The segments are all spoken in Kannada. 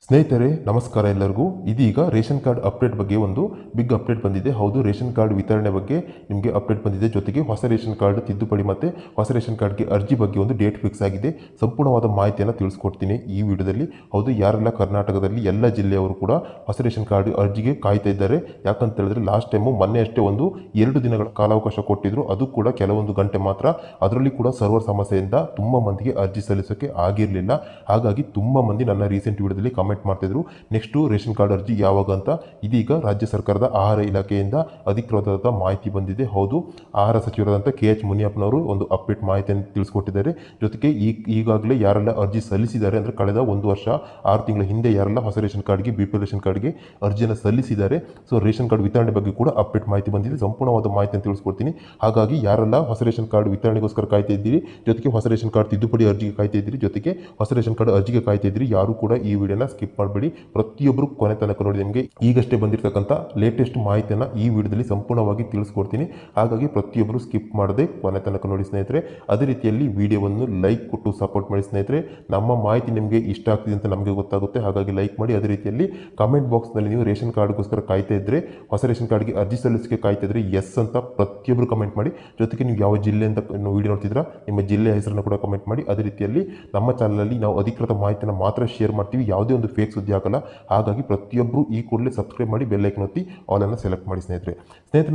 ಸ್ನೇಹಿತರೆ ನಮಸ್ಕಾರ ಎಲ್ಲರಿಗೂ. ಇದೀಗ ರೇಷನ್ ಕಾರ್ಡ್ ಅಪ್ಡೇಟ್ ಬಗ್ಗೆ ಒಂದು ಬಿಗ್ ಅಪ್ಡೇಟ್ ಬಂದಿದೆ. ಹೌದು, ರೇಷನ್ ಕಾರ್ಡ್ ವಿತರಣೆ ಬಗ್ಗೆ ನಿಮಗೆ ಅಪ್ಡೇಟ್ ಬಂದಿದೆ. ಜೊತೆಗೆ ಹೊಸ ರೇಷನ್ ಕಾರ್ಡ್ ತಿದ್ದುಪಡಿ ಮತ್ತು ಹೊಸ ರೇಷನ್ ಕಾರ್ಡ್ಗೆ ಅರ್ಜಿ ಬಗ್ಗೆ ಒಂದು ಡೇಟ್ ಫಿಕ್ಸ್ ಆಗಿದೆ. ಸಂಪೂರ್ಣವಾದ ಮಾಹಿತಿಯನ್ನು ತಿಳಿಸ್ಕೊಡ್ತೀನಿ ಈ ವಿಡಿಯೋದಲ್ಲಿ. ಹೌದು, ಯಾರೆಲ್ಲ ಕರ್ನಾಟಕದಲ್ಲಿ ಎಲ್ಲ ಜಿಲ್ಲೆಯವರು ಕೂಡ ಹೊಸ ರೇಷನ್ ಕಾರ್ಡ್ ಅರ್ಜಿಗೆ ಕಾಯ್ತಾ ಇದ್ದಾರೆ. ಯಾಕಂತ ಹೇಳಿದ್ರೆ ಲಾಸ್ಟ್ ಟೈಮು ಮೊನ್ನೆ ಅಷ್ಟೇ ಒಂದು 2 ದಿನಗಳ ಕಾಲಾವಕಾಶ ಕೊಟ್ಟಿದ್ರು. ಅದು ಕೂಡ ಕೆಲವೊಂದು ಗಂಟೆ ಮಾತ್ರ. ಅದರಲ್ಲಿ ಕೂಡ ಸರ್ವರ್ ಸಮಸ್ಯೆಯಿಂದ ತುಂಬ ಮಂದಿಗೆ ಅರ್ಜಿ ಸಲ್ಲಿಸೋಕ್ಕೆ ಆಗಿರಲಿಲ್ಲ. ಹಾಗಾಗಿ ತುಂಬ ಮಂದಿ ನನ್ನ ರೀಸೆಂಟ್ ವಿಡಿಯೋದಲ್ಲಿ ಕಮೆಂಟ್ ಮಾಡ್ತಿದ್ರು, ನೆಕ್ಸ್ಟ್ ರೇಷನ್ ಕಾರ್ಡ್ ಅರ್ಜಿ ಯಾವಾಗ ಅಂತ. ಇದೀಗ ರಾಜ್ಯ ಸರ್ಕಾರದ ಆಹಾರ ಇಲಾಖೆಯಿಂದ ಅಧಿಕೃತವಾದ ಮಾಹಿತಿ ಬಂದಿದೆ. ಹೌದು, ಆಹಾರ ಸಚಿವರಾದಂಥ KH ಮುನಿಯಪ್ಪನವರು ಒಂದು ಅಪ್ಡೇಟ್ ಮಾಹಿತಿಯನ್ನು ತಿಳಿಸ್ಕೊಟ್ಟಿದ್ದಾರೆ. ಜೊತೆಗೆ ಈಗಾಗಲೇ ಯಾರೆಲ್ಲ ಅರ್ಜಿ ಸಲ್ಲಿಸಿದ್ದಾರೆ ಅಂದರೆ ಕಳೆದ 1 ವರ್ಷ 6 ತಿಂಗಳ ಹಿಂದೆ ಯಾರೆಲ್ಲ ಹೊಸ ರೇಷನ್ ಕಾರ್ಡ್ಗೆ BPL ರೇಷನ್ ಕಾರ್ಡ್ಗೆ ಅರ್ಜಿಯನ್ನು ಸಲ್ಲಿಸಿದ್ದಾರೆ, ಸೊ ರೇಷನ್ ಕಾರ್ಡ್ ವಿತರಣೆ ಬಗ್ಗೆ ಕೂಡ ಅಪ್ಡೇಟ್ ಮಾಹಿತಿ ಬಂದಿದೆ. ಸಂಪೂರ್ಣವಾದ ಮಾಹಿತಿಯನ್ನು ತಿಳಿಸ್ಕೊಡ್ತೀನಿ. ಹಾಗಾಗಿ ಯಾರೆಲ್ಲ ಹೊಸ ರೇಷನ್ ಕಾರ್ಡ್ ವಿತರಣೆಗೋಸ್ಕರ ಕಾಯ್ತಾ ಇದ್ದೀರಿ, ಜೊತೆಗೆ ಹೊಸ ರೇಷನ್ ಕಾರ್ಡ್ ತಿದ್ದುಪಡಿ ಅರ್ಜಿಗೆ ಕಾಯ್ತಾ ಇದ್ದೀರಿ, ಜೊತೆಗೆ ಹೊಸ ರೇಷನ್ ಕಾರ್ಡ್ ಅರ್ಜಿಗೆ ಕಾಯ್ತಾ ಇದ್ದೀರಿ, ಯಾರು ಕೂಡ ಈ ವಿಡಿಯೋನ ಸ್ಕಿಪ್ ಮಾಡಬೇಡಿ. ಪ್ರತಿಯೊಬ್ಬರು ಕೊನೆ ತನಕ ನೋಡಿ. ನಿಮಗೆ ಈಗಷ್ಟೇ ಬಂದಿರತಕ್ಕಂಥ ಲೇಟೆಸ್ಟ್ ಮಾಹಿತಿಯನ್ನು ಈ ವಿಡಿಯೋದಲ್ಲಿ ಸಂಪೂರ್ಣವಾಗಿ ತಿಳಿಸ್ಕೊಡ್ತೀನಿ. ಹಾಗಾಗಿ ಪ್ರತಿಯೊಬ್ಬರು ಸ್ಕಿಪ್ ಮಾಡದೆ ಕೊನೆ ತನಕ ನೋಡಿ ಸ್ನೇಹಿತರೆ. ಅದೇ ರೀತಿಯಲ್ಲಿ ವಿಡಿಯೋವನ್ನು ಲೈಕ್ ಕೊಟ್ಟು ಸಪೋರ್ಟ್ ಮಾಡಿ ಸ್ನೇಹಿತರೆ. ನಮ್ಮ ಮಾಹಿತಿ ನಿಮಗೆ ಇಷ್ಟ ಆಗ್ತಿದೆ ಅಂತ ನಮಗೆ ಗೊತ್ತಾಗುತ್ತೆ, ಹಾಗಾಗಿ ಲೈಕ್ ಮಾಡಿ. ಅದೇ ರೀತಿಯಲ್ಲಿ ಕಮೆಂಟ್ ಬಾಕ್ಸ್ನಲ್ಲಿ ನೀವು ರೇಷನ್ ಕಾರ್ಡ್ಗೋಸ್ಕರ ಕಾಯ್ತಾ ಇದ್ದರೆ, ಹೊಸ ರೇಷನ್ ಕಾರ್ಡ್ಗೆ ಅರ್ಜಿ ಸಲ್ಲಿಸಕ್ಕೆ ಕಾಯ್ತಾ ಇದ್ದರೆ ಎಸ್ ಅಂತ ಪ್ರತಿಯೊಬ್ಬರು ಕಮೆಂಟ್ ಮಾಡಿ. ಜೊತೆಗೆ ನೀವು ಯಾವ ಜಿಲ್ಲೆ ಅಂತ ವಿಡಿಯೋ ನೋಡ್ತಿದ್ರ ನಿಮ್ಮ ಜಿಲ್ಲೆಯ ಹೆಸರನ್ನು ಕೂಡ ಕಮೆಂಟ್ ಮಾಡಿ. ಅದೇ ರೀತಿಯಲ್ಲಿ ನಮ್ಮ ಚಾನಲಲ್ಲಿ ನಾವು ಅಧಿಕೃತ ಮಾಹಿತಿಯನ್ನು ಮಾತ್ರ ಶೇರ್ ಮಾಡ್ತೀವಿ, ಯಾವುದೇ ಒಂದು ಫೇಕ್ ಸುದ್ದಿ ಹಾಕಲ್ಲ. ಹಾಗಾಗಿ ಪ್ರತಿಯೊಬ್ಬರು ಈ ಕೂಡಲೇ ಸಬ್ಸ್ಕ್ರೈಬ್ ಮಾಡಿ, ಬೆಲ್ ಐಕನ್ ಒತ್ತಿ ಆಲನ್ನು ಸೆಲೆಕ್ಟ್ ಮಾಡಿ ಸ್ನೇಹಿತರೆ.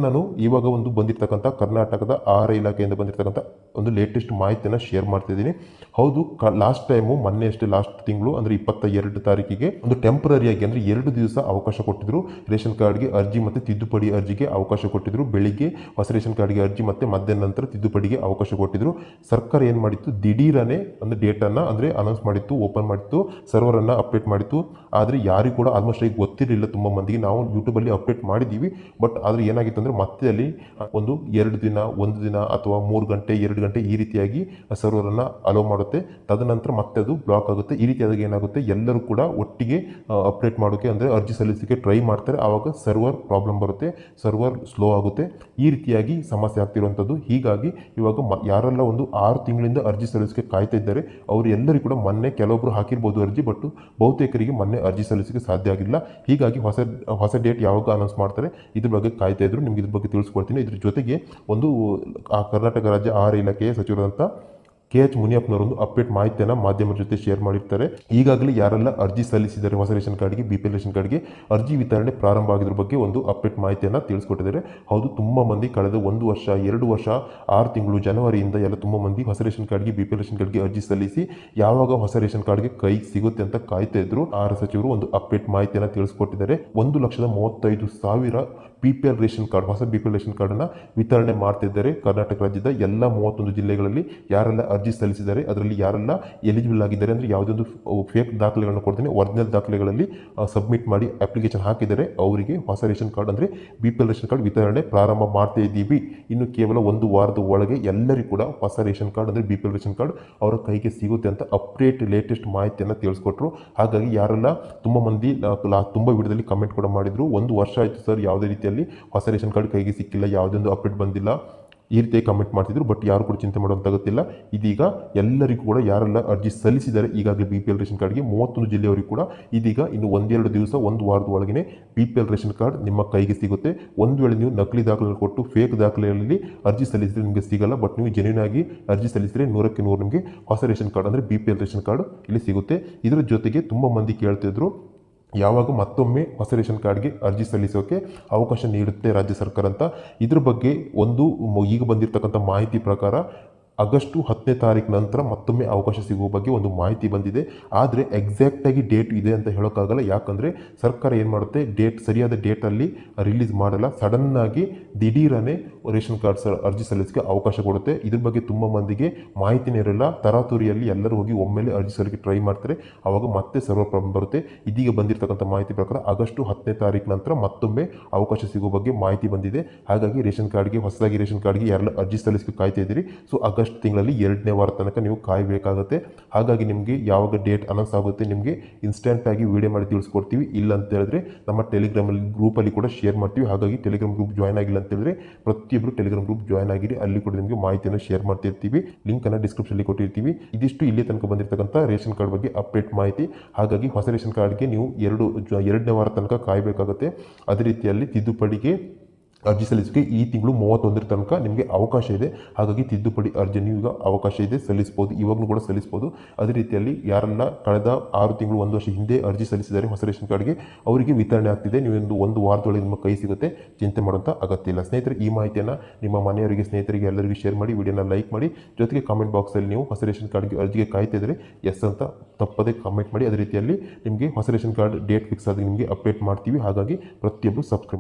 ನಾನು ಇವಾಗ ಒಂದು ಬಂದಿರತಕ್ಕಂಥ ಕರ್ನಾಟಕದ ಆಹಾರ ಇಲಾಖೆಯಿಂದ ಬಂದಿರತಕ್ಕಂಥ ಒಂದು ಲೇಟೆಸ್ಟ್ ಮಾಹಿತಿಯನ್ನು ಶೇರ್ ಮಾಡ್ತಿದ್ದೀನಿ. ಹೌದು, ಲಾಸ್ಟ್ ಟೈಮು ಮೊನ್ನೆ ಅಷ್ಟೇ, ಲಾಸ್ಟ್ ತಿಂಗಳು ಅಂದರೆ 22 ತಾರೀಕಿಗೆ ಒಂದು ಟೆಂಪ್ರರಿಯಾಗಿ ಅಂದರೆ 2 ದಿವಸ ಅವಕಾಶ ಕೊಟ್ಟಿದ್ರು. ರೇಷನ್ ಕಾರ್ಡ್ಗೆ ಅರ್ಜಿ ಮತ್ತು ತಿದ್ದುಪಡಿ ಅರ್ಜಿಗೆ ಅವಕಾಶ ಕೊಟ್ಟಿದ್ರು. ಬೆಳಿಗ್ಗೆ ಹೊಸ ರೇಷನ್ ಕಾರ್ಡ್ಗೆ ಅರ್ಜಿ ಮತ್ತು ಮಧ್ಯಾಹ್ನ ನಂತರ ತಿದ್ದುಪಡಿಗೆ ಅವಕಾಶ ಕೊಟ್ಟಿದ್ರು. ಸರ್ಕಾರ ಏನು ಮಾಡಿತ್ತು, ದಿಢೀರನೇ ಒಂದು ಡೇಟನ್ನು ಅಂದರೆ ಅನೌನ್ಸ್ ಮಾಡಿತ್ತು, ಓಪನ್ ಮಾಡಿತ್ತು, ಸರ್ವರನ್ನು ಅಪ್ಡೇಟ್ ಮಾಡಿತ್ತು. ಆದರೆ ಯಾರಿಗೂ ಕೂಡ ಆಲ್ಮೋಸ್ಟ್ ಆಗಿ ಗೊತ್ತಿರಲಿಲ್ಲ. ತುಂಬ ಮಂದಿಗೆ ನಾವು ಯೂಟ್ಯೂಬಲ್ಲಿ ಅಪ್ಡೇಟ್ ಮಾಡಿದ್ದೀವಿ, ಬಟ್ ಆದರೆ ಏನಾಗಿತ್ತು ಅಂದರೆ ಮತ್ತೆ ಅಲ್ಲಿ ಒಂದು 2 ದಿನ 1 ದಿನ ಅಥವಾ 3 ಗಂಟೆ 2 ಗಂಟೆ ಈ ರೀತಿಯಾಗಿ ಸರ್ವರನ್ನು ಅಲೋ ಮಾಡುತ್ತೆ. ತದನಂತರ ಮತ್ತೆ ಅದು ಬ್ಲಾಕ್ ಆಗುತ್ತೆ. ಈ ರೀತಿಯಾದಾಗ ಏನಾಗುತ್ತೆ, ಎಲ್ಲರೂ ಕೂಡ ಒಟ್ಟಿಗೆ ಅಪ್ಡೇಟ್ ಮಾಡೋಕ್ಕೆ ಅಂದರೆ ಅರ್ಜಿ ಸಲ್ಲಿಸಲಿಕ್ಕೆ ಟ್ರೈ ಮಾಡ್ತಾರೆ. ಆವಾಗ ಸರ್ವರ್ ಪ್ರಾಬ್ಲಮ್ ಬರುತ್ತೆ, ಸರ್ವರ್ ಸ್ಲೋ ಆಗುತ್ತೆ. ಈ ರೀತಿಯಾಗಿ ಸಮಸ್ಯೆ ಆಗ್ತಿರುವಂಥದ್ದು. ಹೀಗಾಗಿ ಇವಾಗ ಯಾರೆಲ್ಲ ಒಂದು 6 ತಿಂಗಳಿಂದ ಅರ್ಜಿ ಸಲ್ಲಿಸಕ್ಕೆ ಕಾಯ್ತಾ ಇದ್ದಾರೆ, ಅವರು ಎಲ್ಲರಿಗೂ ಕೂಡ ಮೊನ್ನೆ ಕೆಲವೊಬ್ಬರು ಹಾಕಿರ್ಬೋದು ಅರ್ಜಿ, ಬಟ್ ಬಹುತೇಕರಿಗೆ ಮೊನ್ನೆ ಅರ್ಜಿ ಸಲ್ಲಿಸಕ್ಕೆ ಸಾಧ್ಯ ಆಗಿಲ್ಲ. ಹೀಗಾಗಿ ಹೊಸ ಡೇಟ್ ಯಾವಾಗ ಅನೌನ್ಸ್ ಮಾಡ್ತಾರೆ ಇದ್ರ ಬಗ್ಗೆ ಕಾಯ್ತಾ ಇದ್ರು. ನಿಮ್ಗೆ ಇದ್ರ ಬಗ್ಗೆ ತಿಳಿಸ್ಕೊಡ್ತೀನಿ. ಇದ್ರ ಜೊತೆಗೆ ಒಂದು ಕರ್ನಾಟಕ ರಾಜ್ಯ ಆಹಾರ ಇಲಾಖೆಯ ಸಚಿವರಾದಂಥ KH ಮುನಿಯಪ್ಪನವರೊಂದು ಅಪ್ಡೇಟ್ ಮಾಹಿತಿಯನ್ನು ಮಾಧ್ಯಮದ ಜೊತೆ ಶೇರ್ ಮಾಡಿರ್ತಾರೆ. ಈಗಾಗಲೇ ಯಾರೆಲ್ಲ ಅರ್ಜಿ ಸಲ್ಲಿಸಿದ್ದಾರೆ ಹೊಸ ರೇಷನ್ ಕಾರ್ಡ್ಗೆ BPL ರೇಷನ್ ಕಾರ್ಡ್ಗೆ ಅರ್ಜಿ ವಿತರಣೆ ಪ್ರಾರಂಭ ಆಗಿದ್ರ ಬಗ್ಗೆ ಒಂದು ಅಪ್ಡೇಟ್ ಮಾಹಿತಿಯನ್ನು ತಿಳಿಸ್ಕೊಟ್ಟಿದ್ದಾರೆ. ಹೌದು, ತುಂಬ ಮಂದಿ ಕಳೆದ 1 ವರ್ಷ 2 ವರ್ಷ 6 ತಿಂಗಳು ಜನವರಿಯಿಂದ ಎಲ್ಲ ತುಂಬ ಮಂದಿ ಹೊಸ ರೇಷನ್ ಕಾರ್ಡ್ಗೆ BPL ರೇಷನ್ ಕಾರ್ಡ್ಗೆ ಅರ್ಜಿ ಸಲ್ಲಿಸಿ ಯಾವಾಗ ಹೊಸ ರೇಷನ್ ಕಾರ್ಡ್ಗೆ ಕೈಗೆ ಸಿಗುತ್ತೆ ಅಂತ ಕಾಯ್ತಾ ಇದ್ರು. ಆಹಾರ ಸಚಿವರು ಒಂದು ಅಪ್ಡೇಟ್ ಮಾಹಿತಿಯನ್ನು ತಿಳಿಸ್ಕೊಟ್ಟಿದ್ದಾರೆ. 1,35,000 BPL ರೇಷನ್ ಕಾರ್ಡ್, ಹೊಸ BPL ರೇಷನ್ ಕಾರ್ಡನ್ನು ವಿತರಣೆ ಮಾಡ್ತಿದ್ದಾರೆ. ಕರ್ನಾಟಕ ರಾಜ್ಯದ ಎಲ್ಲ 31 ಜಿಲ್ಲೆಗಳಲ್ಲಿ ಯಾರೆಲ್ಲ ಅರ್ಜಿ ಸಲ್ಲಿಸಿದ್ದಾರೆ, ಅದರಲ್ಲಿ ಯಾರೆಲ್ಲ ಎಲಿಜಿಬಲ್ ಆಗಿದ್ದಾರೆ ಅಂದರೆ ಯಾವುದೊಂದು ಫೇಕ್ ದಾಖಲೆಗಳನ್ನು ಕೊಡ್ತೀನಿ, ಒರಿಜಿನಲ್ ದಾಖಲೆಗಳಲ್ಲಿ ಸಬ್ಮಿಟ್ ಮಾಡಿ ಅಪ್ಲಿಕೇಶನ್ ಹಾಕಿದರೆ ಅವರಿಗೆ ಹೊಸ ರೇಷನ್ ಕಾರ್ಡ್ ಅಂದರೆ BPL ರೇಷನ್ ಕಾರ್ಡ್ ವಿತರಣೆ ಪ್ರಾರಂಭ ಮಾಡ್ತಾ ಇದ್ದೀವಿ. ಇನ್ನು ಕೇವಲ 1 ವಾರದ ಒಳಗೆ ಎಲ್ಲರಿಗೂ ಕೂಡ ಹೊಸ ರೇಷನ್ ಕಾರ್ಡ್ ಅಂದರೆ BPL ರೇಷನ್ ಕಾರ್ಡ್ ಅವರ ಕೈಗೆ ಸಿಗುತ್ತೆ ಅಂತ ಅಪ್ಡೇಟ್ ಲೇಟೆಸ್ಟ್ ಮಾಹಿತಿಯನ್ನು ತಿಳಿಸ್ಕೊಟ್ರು. ಹಾಗಾಗಿ ಯಾರೆಲ್ಲ ತುಂಬ ಮಂದಿ ತುಂಬ ವಿಡಿಯೋದಲ್ಲಿ ಕಮೆಂಟ್ ಕೂಡ ಮಾಡಿದ್ರು, 1 ವರ್ಷ ಆಯಿತು ಸರ್, ಯಾವುದೇ ರೀತಿಯಲ್ಲಿ ಹೊಸ ರೇಷನ್ ಕಾರ್ಡ್ ಕೈಗೆ ಸಿಕ್ಕಿಲ್ಲ, ಯಾವುದೊಂದು ಅಪ್ಡೇಟ್ ಬಂದಿಲ್ಲ, ಈ ರೀತಿಯಾಗಿ ಕಮೆಂಟ್ ಮಾಡ್ತಿದ್ರು. ಬಟ್ ಯಾರು ಕೂಡ ಚಿಂತೆ ಮಾಡುವಂತ ಗೊತ್ತಿಲ್ಲ. ಇದೀಗ ಎಲ್ಲರಿಗೂ ಕೂಡ ಯಾರೆಲ್ಲ ಅರ್ಜಿ ಸಲ್ಲಿಸಿದ್ದಾರೆ ಈಗಾಗಲೇ BPL ರೇಷನ್ ಕಾರ್ಡ್ಗೆ 31 ಜಿಲ್ಲೆಯವರಿಗೂ ಕೂಡ ಇದೀಗ ಇನ್ನು 1-2 ದಿವಸ 1 ವಾರದ ಒಳಗೆ BPL ರೇಷನ್ ಕಾರ್ಡ್ ನಿಮ್ಮ ಕೈಗೆ ಸಿಗುತ್ತೆ. ಒಂದು ವೇಳೆ ನೀವು ನಕಲಿ ದಾಖಲೆ ಕೊಟ್ಟು ಫೇಕ್ ದಾಖಲೆಯಲ್ಲಿ ಅರ್ಜಿ ಸಲ್ಲಿಸಿದ್ರೆ ನಿಮಗೆ ಸಿಗಲ್ಲ, ಬಟ್ ನೀವು ಜೆನ್ಯೂನ್ ಆಗಿ ಅರ್ಜಿ ಸಲ್ಲಿಸಿದ್ರೆ 100ಕ್ಕೆ 100 ನಿಮಗೆ ಹೊಸ ರೇಷನ್ ಕಾರ್ಡ್ ಅಂದರೆ BPL ರೇಷನ್ ಕಾರ್ಡ್ ಇಲ್ಲಿ ಸಿಗುತ್ತೆ. ಇದರ ಜೊತೆಗೆ ತುಂಬ ಮಂದಿ ಕೇಳ್ತಿದ್ರು, ಯಾವಾಗ ಮತ್ತೊಮ್ಮೆ ಹೊಸ ರೇಷನ್ ಕಾರ್ಡ್ಗೆ ಅರ್ಜಿ ಸಲ್ಲಿಸೋಕೆ ಅವಕಾಶ ನೀಡುತ್ತೆ ರಾಜ್ಯ ಸರ್ಕಾರ ಅಂತ. ಇದ್ರ ಬಗ್ಗೆ ಒಂದು ಈಗ ಬಂದಿರತಕ್ಕಂಥ ಮಾಹಿತಿ ಪ್ರಕಾರ ಆಗಸ್ಟ್ 10ನೇ ತಾರೀಕು ನಂತರ ಮತ್ತೊಮ್ಮೆ ಅವಕಾಶ ಸಿಗುವ ಬಗ್ಗೆ ಒಂದು ಮಾಹಿತಿ ಬಂದಿದೆ. ಆದರೆ ಎಕ್ಸಾಕ್ಟಾಗಿ ಡೇಟ್ ಇದೆ ಅಂತ ಹೇಳೋಕ್ಕಾಗಲ್ಲ. ಯಾಕಂದರೆ ಸರ್ಕಾರ ಏನು ಮಾಡುತ್ತೆ, ಸರಿಯಾದ ಡೇಟಲ್ಲಿ ರಿಲೀಸ್ ಮಾಡಲ್ಲ. ಸಡನ್ನಾಗಿ ದಿಢೀರನೇ ರೇಷನ್ ಕಾರ್ಡ್ ಅರ್ಜಿ ಸಲ್ಲಿಸಕ್ಕೆ ಅವಕಾಶ ಕೊಡುತ್ತೆ. ಇದ್ರ ಬಗ್ಗೆ ತುಂಬ ಮಂದಿಗೆ ಮಾಹಿತಿನೇ ಇರಲ್ಲ. ತರಾತುರಿಯಲ್ಲಿ ಎಲ್ಲರೂ ಹೋಗಿ ಒಮ್ಮೆಲೆ ಅರ್ಜಿ ಸಲ್ಲಿಕೆ ಟ್ರೈ ಮಾಡ್ತಾರೆ, ಆವಾಗ ಮತ್ತೆ ಸರ್ವರ್ ಪ್ರಾಬ್ಲಮ್ ಬರುತ್ತೆ. ಇದೀಗ ಬಂದಿರತಕ್ಕಂಥ ಮಾಹಿತಿ ಪ್ರಕಾರ ಆಗಸ್ಟ್ 10ನೇ ತಾರೀಕು ನಂತರ ಮತ್ತೊಮ್ಮೆ ಅವಕಾಶ ಸಿಗುವ ಬಗ್ಗೆ ಮಾಹಿತಿ ಬಂದಿದೆ. ಹಾಗಾಗಿ ರೇಷನ್ ಕಾರ್ಡ್ಗೆ ಹೊಸದಾಗಿ ರೇಷನ್ ಕಾರ್ಡ್ಗೆ ಯಾರೆಲ್ಲ ಅರ್ಜಿ ಸಲ್ಲಿಸಕ್ಕೆ ಕಾಯ್ತಾ ಇದ್ದೀರಿ, ಸೊ ಆಗಸ್ಟ್ ಆಗಸ್ಟ್ ತಿಂಗಳಲ್ಲಿ 2ನೇ ವಾರ ತನಕ ನೀವು ಕಾಯಬೇಕಾಗುತ್ತೆ. ಹಾಗಾಗಿ ನಿಮಗೆ ಯಾವಾಗ ಡೇಟ್ ಅನೌನ್ಸ್ ಆಗುತ್ತೆ ನಿಮಗೆ ಇನ್ಸ್ಟೆಂಟಾಗಿ ವಿಡಿಯೋ ಮಾಡಿ ತಿಳಿಸ್ಕೊಡ್ತೀವಿ. ಇಲ್ಲ ಅಂತ ಹೇಳಿದ್ರೆ ನಮ್ಮ ಟೆಲಿಗ್ರಾಮಲ್ಲಿ ಗ್ರೂಪಲ್ಲಿ ಕೂಡ ಶೇರ್ ಮಾಡ್ತೀವಿ. ಹಾಗಾಗಿ ಟೆಲಿಗ್ರಾಮ್ ಗ್ರೂಪ್ ಜಾಯ್ನ್ ಆಗಿಲ್ಲ ಅಂತ ಹೇಳಿದ್ರೆ ಪ್ರತಿಯೊಬ್ಬರು ಟೆಲಿಗ್ರಾಮ್ ಗ್ರೂಪ್ ಜಾಯ್ನ್ ಆಗಿರಿ. ಅಲ್ಲಿ ಕೂಡ ನಿಮಗೆ ಮಾಹಿತಿಯನ್ನು ಶೇರ್ ಮಾಡ್ತಿರ್ತೀವಿ. ಲಿಂಕನ್ನು ಡಿಸ್ಕ್ರಿಪ್ಷನಲ್ಲಿ ಕೊಟ್ಟಿರ್ತೀವಿ. ಇದಿಷ್ಟು ಇಲ್ಲಿ ತನಕ ಬಂದಿರತಕ್ಕಂಥ ರೇಷನ್ ಕಾರ್ಡ್ ಬಗ್ಗೆ ಅಪ್ಡೇಟ್ ಮಾಹಿತಿ. ಹಾಗಾಗಿ ಹೊಸ ರೇಷನ್ ಕಾರ್ಡ್ಗೆ ನೀವು 2ನೇ ವಾರ ತನಕ ಕಾಯಬೇಕಾಗುತ್ತೆ. ಅದೇ ರೀತಿಯಲ್ಲಿ ತಿದ್ದುಪಡಿಗೆ ಅರ್ಜಿ ಸಲ್ಲಿಸೋಕ್ಕೆ ಈ ತಿಂಗಳು 31 ತನಕ ನಿಮಗೆ ಅವಕಾಶ ಇದೆ. ಹಾಗಾಗಿ ತಿದ್ದುಪಡಿ ಅರ್ಜಿಯನ್ನು ಈಗ ಅವಕಾಶ ಇದೆ, ಸಲ್ಲಿಸ್ಬೋದು. ಇವಾಗಲೂ ಕೂಡ ಸಲ್ಲಿಸ್ಬೋದು. ಅದೇ ರೀತಿಯಲ್ಲಿ ಯಾರೆಲ್ಲ ಕಳೆದ 6 ತಿಂಗಳು 1 ವರ್ಷ ಹಿಂದೆ ಅರ್ಜಿ ಸಲ್ಲಿಸಿದ್ದಾರೆ ಹೊಸ ರೇಷನ್ ಕಾರ್ಡ್ಗೆ, ಅವರಿಗೆ ವಿತರಣೆ ಆಗ್ತಿದೆ. ನೀವು ಒಂದು ವಾರದೊಳಗೆ ನಿಮ್ಮ ಕೈ ಸಿಗುತ್ತೆ, ಚಿಂತೆ ಮಾಡುವಂಥ ಅಗತ್ಯ ಇಲ್ಲ. ಸ್ನೇಹಿತರೆ, ಈ ಮಾಹಿತಿಯನ್ನು ನಿಮ್ಮ ಮನೆಯವರಿಗೆ, ಸ್ನೇಹಿತರಿಗೆ ಎಲ್ಲರಿಗೂ ಶೇರ್ ಮಾಡಿ, ವಿಡಿಯೋನ ಲೈಕ್ ಮಾಡಿ. ಜೊತೆಗೆ ಕಾಮೆಂಟ್ ಬಾಕ್ಸಲ್ಲಿ ನೀವು ಹೊಸ ರೇಷನ್ ಕಾರ್ಡ್ಗೆ ಅರ್ಜಿಗೆ ಕಾಯ್ತಿದ್ರೆ ಎಸ್ ಅಂತ ತಪ್ಪದೇ ಕಾಮೆಂಟ್ ಮಾಡಿ. ಅದೇ ರೀತಿಯಲ್ಲಿ ನಿಮಗೆ ಹೊಸ ರೇಷನ್ ಕಾರ್ಡ್ ಡೇಟ್ ಫಿಕ್ಸ್ ಆಗಿ ನಿಮಗೆ ಅಪ್ಡೇಟ್ ಮಾಡ್ತೀವಿ. ಹಾಗಾಗಿ ಪ್ರತಿಯೊಬ್ಬರು ಸಬ್ಸ್ಕ್ರೈಬ್